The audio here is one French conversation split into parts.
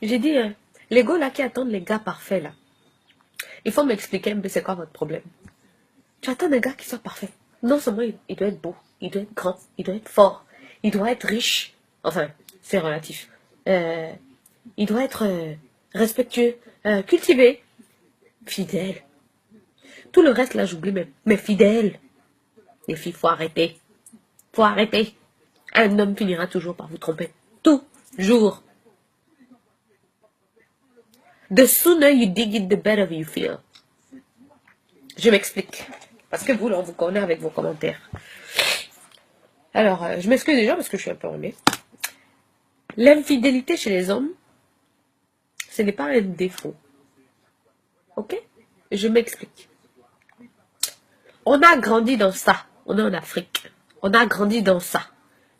J'ai dit, les gars là qui attendent les gars parfaits là, il faut m'expliquer un peu c'est quoi votre problème. Tu attends un gars qui soit parfait. Non seulement il doit être beau, il doit être grand, il doit être fort, il doit être riche. Enfin, c'est relatif. Euh, il doit être respectueux, cultivé, fidèle. Tout le reste là, j'oublie même. Mais fidèle. Les filles, faut arrêter. Faut arrêter. Un homme finira toujours par vous tromper. Toujours. The sooner you dig it, the better you feel. Je m'explique. Parce que vous, là, on vous connaît avec vos commentaires. Alors, je m'excuse déjà parce que je suis un peu enrhumée. L'infidélité chez les hommes, ce n'est pas un défaut. Ok? Je m'explique. On a grandi dans ça. On est en Afrique. On a grandi dans ça.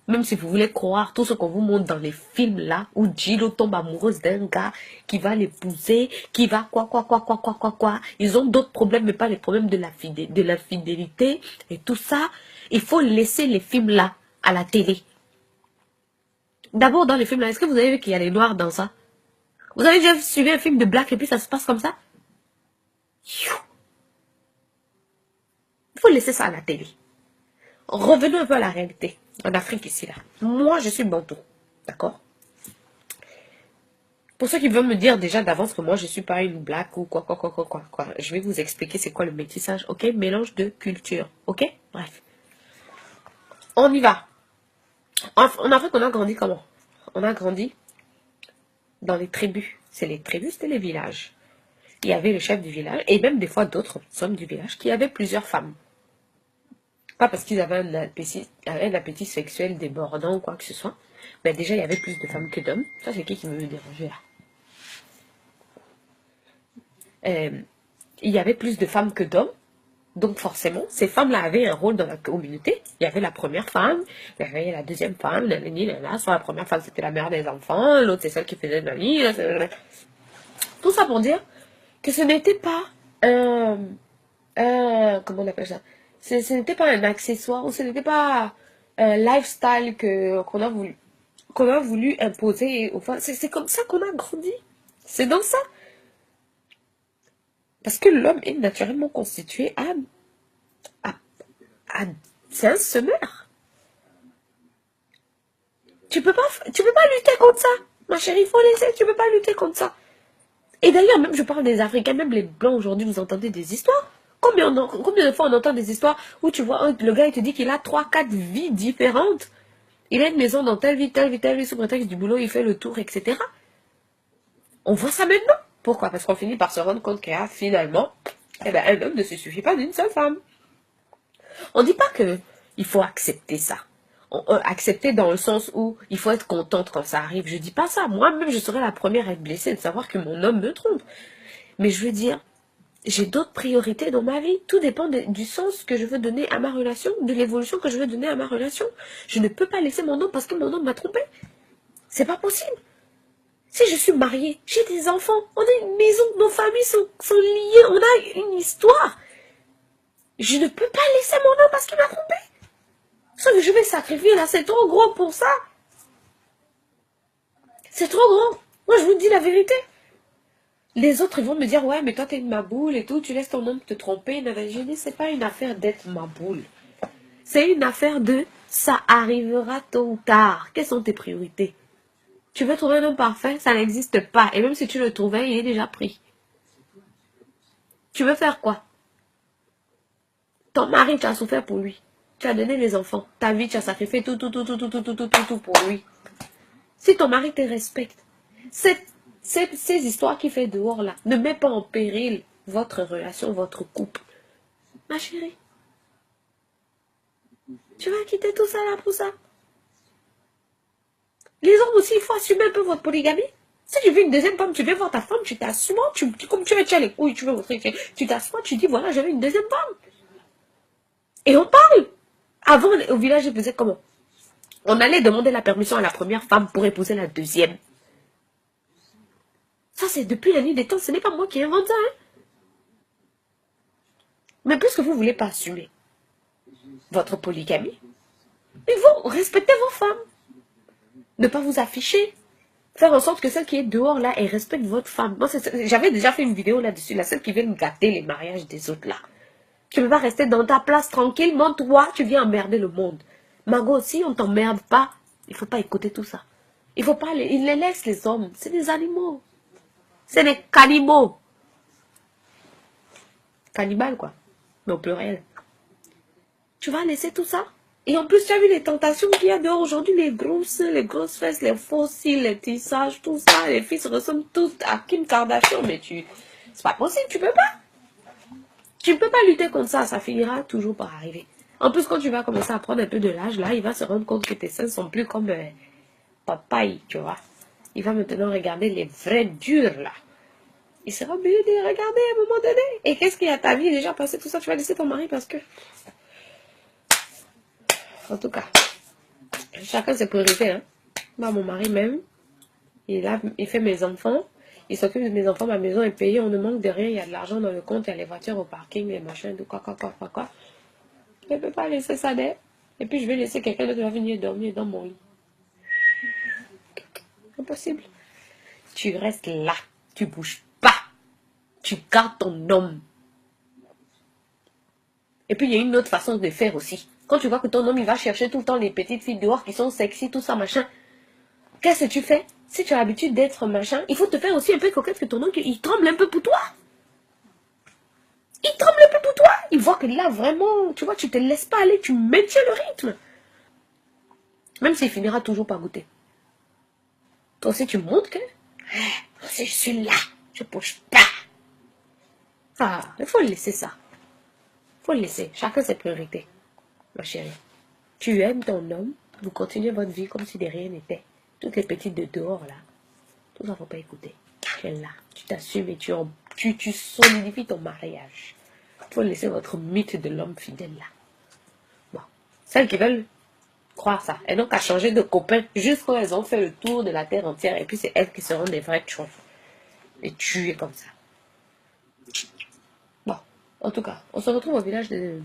Même si vous voulez croire tout ce qu'on vous montre dans les films là, où Gilo tombe amoureuse d'un gars qui va l'épouser, qui va quoi. Ils ont d'autres problèmes, mais pas les problèmes de la fidélité et tout ça. Il faut laisser les films là à la télé. D'abord, dans les films là, est-ce que vous avez vu qu'il y a les noirs dans ça? Vous avez déjà suivi un film de black et puis ça se passe comme ça? Il faut laisser ça à la télé. Revenons un peu à la réalité. En Afrique ici, là. Moi, je suis bantou. D'accord? Pour ceux qui veulent me dire déjà d'avance que moi, je ne suis pas une black ou quoi. Je vais vous expliquer c'est quoi le métissage. Ok? Mélange de culture. Ok? Bref. On y va. En Afrique, on a grandi comment? On a grandi dans les tribus. C'est les tribus, c'était les villages. Il y avait le chef du village et même des fois d'autres hommes du village qui avaient plusieurs femmes. Pas parce qu'ils avaient un appétit sexuel débordant ou quoi que ce soit. Mais déjà, il y avait plus de femmes que d'hommes. Ça, c'est qui veut me déranger là? Il y avait plus de femmes que d'hommes. Donc forcément, ces femmes-là avaient un rôle dans la communauté. Il y avait la première femme, il y avait la deuxième femme, soit la première femme c'était la mère des enfants, l'autre c'est celle qui faisait le lit. Tout ça pour dire que ce n'était pas comment on appelle ça? Ce n'était pas un accessoire ou ce n'était pas un lifestyle qu'on a voulu imposer. Enfin, c'est comme ça qu'on a grandi. C'est dans ça. Parce que l'homme est naturellement constitué c'est un semeur. Tu peux pas lutter contre ça. Ma chérie, il faut laisser, tu peux pas lutter contre ça. Et d'ailleurs, même je parle des Africains, même les Blancs aujourd'hui, vous entendez des histoires. Combien de fois on entend des histoires où tu vois, le gars, il te dit qu'il a 3-4 vies différentes. Il a une maison dans telle vie, sous prétexte du boulot, il fait le tour, etc. On voit ça maintenant. Pourquoi? Parce qu'on finit par se rendre compte qu'il y a finalement, un homme ne se suffit pas d'une seule femme. On ne dit pas qu'il faut accepter ça. Accepter dans le sens où il faut être contente quand ça arrive. Je ne dis pas ça. Moi-même, je serais la première à être blessée de savoir que mon homme me trompe. Mais je veux dire, j'ai d'autres priorités dans ma vie. Tout dépend du sens que je veux donner à ma relation, de l'évolution que je veux donner à ma relation. Je ne peux pas laisser mon homme parce que mon homme m'a trompé. C'est pas possible. Si je suis mariée, j'ai des enfants, on a une maison, nos familles sont liées, on a une histoire. Je ne peux pas laisser mon homme parce qu'il m'a trompé. Ce que je vais sacrifier là, c'est trop gros pour ça. C'est trop gros. Moi, je vous dis la vérité. Les autres, ils vont me dire, ouais, mais toi, t'es une maboule et tout, tu laisses ton homme te tromper. Je dis, c'est pas une affaire d'être maboule. C'est une affaire de, ça arrivera tôt ou tard. Quelles sont tes priorités? Tu veux trouver un homme parfait? Ça n'existe pas. Et même si tu le trouvais, il est déjà pris. Tu veux faire quoi? Ton mari, tu as souffert pour lui. Tu as donné les enfants. Ta vie, tu as sacrifié tout pour lui. Si ton mari te respecte, ces histoires qu'il fait dehors là, ne met pas en péril votre relation, votre couple. Ma chérie, tu vas quitter tout ça là pour ça. Les hommes aussi, il faut assumer un peu votre polygamie. Si tu veux une deuxième femme, tu viens voir ta femme, tu t'assumes, comme tu veux, tu as les couilles, tu veux montrer, tu t'assois, tu dis voilà, j'avais une deuxième femme. Et on parle. Avant, au village, je faisais comment? On allait demander la permission à la première femme pour épouser la deuxième. Ça, c'est depuis la nuit des temps. Ce n'est pas moi qui invente ça. Hein? Mais puisque vous ne voulez pas assumer votre polygamie, il faut respecter vos femmes. Ne pas vous afficher. Faire en sorte que celle qui est dehors là, elle respecte votre femme. Moi, j'avais déjà fait une vidéo là-dessus, la seule qui vient gâter les mariages des autres là. Tu ne peux pas rester dans ta place tranquillement, toi, tu viens emmerder le monde. Margot, si on t'emmerde pas, il faut pas écouter tout ça. Il faut pas ils les laissent les hommes, c'est des animaux. C'est des cannibaux. Cannibales quoi, mais au pluriel. Tu vas laisser tout ça? Et en plus, tu as vu les tentations qu'il y a dehors aujourd'hui, les grosses fesses, les faux cils, les tissages, tout ça. Les filles se ressemblent toutes à Kim Kardashian, mais c'est pas possible, tu peux pas. Tu ne peux pas lutter contre ça, ça finira toujours par arriver. En plus, quand tu vas commencer à prendre un peu de l'âge, là, il va se rendre compte que tes seins sont plus comme papaye, tu vois. Il va maintenant regarder les vrais durs, là. Il sera obligé de regarder à un moment donné. Et qu'est-ce qu'il y a ta vie déjà passé tout ça? Tu vas laisser ton mari parce que... En tout cas, chacun ses priorités, hein. Moi, mon mari même, il fait mes enfants. Il s'occupe de mes enfants, ma maison est payée, on ne manque de rien, il y a de l'argent dans le compte, il y a les voitures au parking, les machins, de quoi. Je ne peux pas laisser ça d'air. Et puis je vais laisser quelqu'un d'autre qui va venir dormir dans mon lit. Impossible. Tu restes là, tu bouges pas. Tu gardes ton homme. Et puis il y a une autre façon de faire aussi. Quand tu vois que ton homme il va chercher tout le temps les petites filles dehors qui sont sexy, tout ça, machin. Qu'est-ce que tu fais? Si tu as l'habitude d'être machin, il faut te faire aussi un peu coquette que ton homme, il tremble un peu pour toi. Il tremble un peu pour toi. Il voit que là, vraiment, tu vois, tu te laisses pas aller, tu maintiens le rythme. Même s'il finira toujours par goûter. Toi aussi, tu montres que, si je suis là, je bouge pas. Ah, il faut laisser ça. Il faut le laisser. Chacun ses priorités, ma chérie. Tu aimes ton homme, vous continuez votre vie comme si de rien n'était. Toutes les petites de dehors, là, tout ça, faut pas écouter. Tu es là, tu t'assumes et tu solidifies ton mariage. Il faut laisser votre mythe de l'homme fidèle, là. Bon, celles qui veulent croire ça, elles n'ont qu'à changer de copain jusqu'à elles ont fait le tour de la terre entière et puis c'est elles qui seront des vraies choses. Et tuer comme ça. Bon, en tout cas, on se retrouve au village de...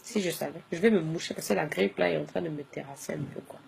Si je savais, je vais me moucher parce que la grippe là est en train de me terrasser un peu quoi.